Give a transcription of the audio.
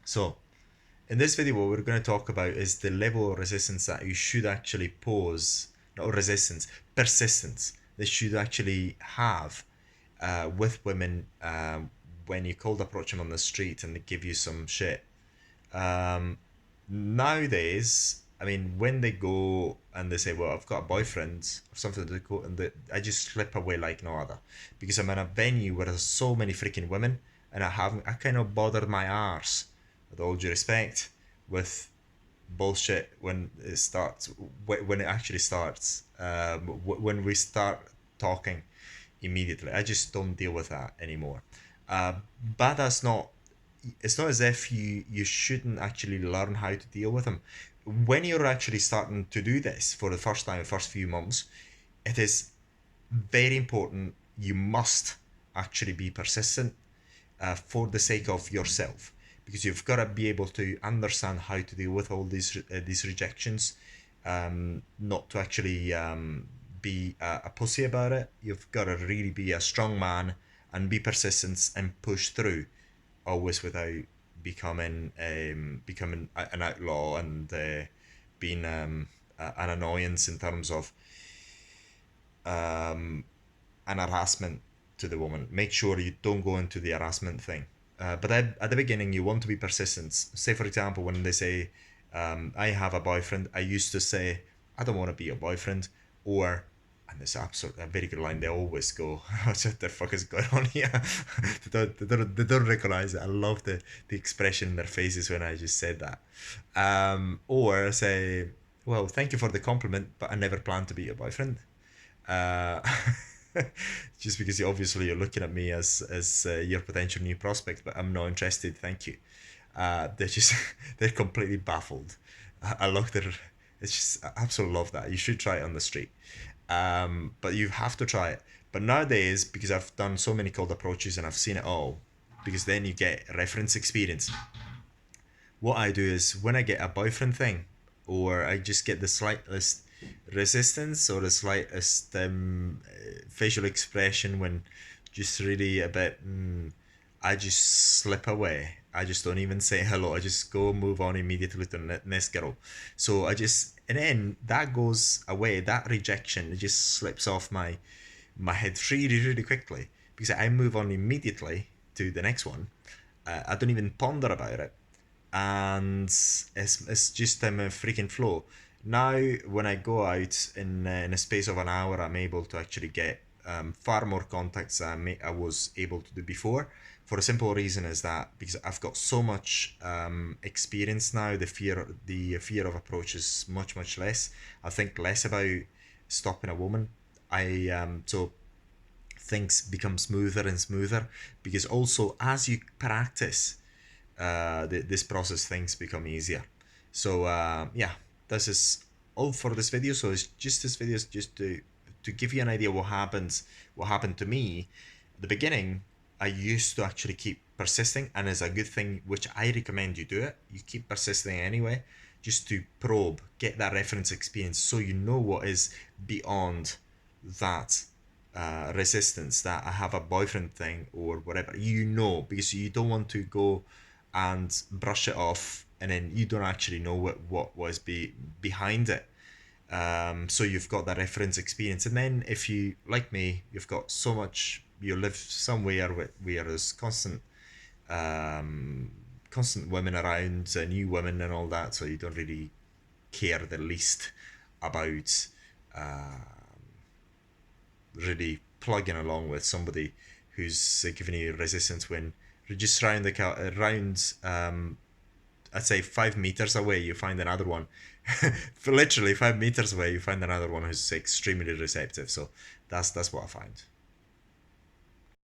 So in this video, what we're going to talk about is the level of resistance that you should actually pose, not resistance, persistence, that you should actually have with women when you cold approach them on the street and they give you some shit. Um, Nowadays, I mean, when they go and they say, "Well, I've got a boyfriend" or something to go, and I just slip away like no other, because I'm in a venue where there's so many freaking women, and I kind of bothered my arse, with all due respect, with bullshit when it starts, when it actually starts, when we start talking immediately. I just don't deal with that anymore. Uh, but that's not. It's not as if you shouldn't actually learn how to deal with them. When you're actually starting to do this for the first time, the first few months, it is very important. You must actually be persistent for the sake of yourself, because you've got to be able to understand how to deal with all these rejections, not to actually be a pussy about it. You've got to really be a strong man and be persistent and push through, always without becoming an outlaw and being an annoyance in terms of um, an harassment to the woman. Make sure you don't go into the harassment thing. But at the beginning, you want to be persistent. Say, for example, when they say, I have a boyfriend, I used to say, I don't want to be your boyfriend. Or, and it's absolutely a very good line, they always go, what the fuck is going on here? They don't recognize it. I love the expression in their faces when I just said that. Or say, well, thank you for the compliment, but I never plan to be your boyfriend. Uh, just because obviously you're looking at me as your potential new prospect, but I'm not interested. Thank you. They're just they're completely baffled. I love their. It's just I absolutely love that. You should try it on the street, but you have to try it. But nowadays, because I've done so many cold approaches and I've seen it all, because then you get reference experience. What I do is when I get a boyfriend thing, or I just get the slightest resistance or the slightest facial expression when just really a bit, I just slip away. I just don't even say hello. I just go move on immediately to the next girl. So I just, and then that goes away. That rejection, it just slips off my head really quickly, because I move on immediately to the next one. I don't even ponder about it, and it's just a freaking flow. Now, when I go out in a space of an hour, I'm able to actually get far more contacts than I was able to do before. For a simple reason is that because I've got so much experience now, the fear of approach is much less. I think less about stopping a woman. I so things become smoother and smoother, because also as you practice this process, things become easier. So yeah, this is all for this video. So it's just this video is just to give you an idea what happened to me at the beginning. I used to actually keep persisting, and it's a good thing, which I recommend you do it. You keep persisting anyway, just to probe, get that reference experience, so you know what is beyond that resistance, that I have a boyfriend thing or whatever. Because you don't want to go and brush it off, and then you don't actually know what was behind it. So you've got that reference experience, and then if you, like me, you've got so much, you live somewhere where there's constant women around, new women and all that, so you don't really care the least about uh, really plugging along with somebody who's giving you resistance when just around around I'd say 5 meters away you find another one. For literally 5 meters away you find another one who's extremely receptive. So that's what I find.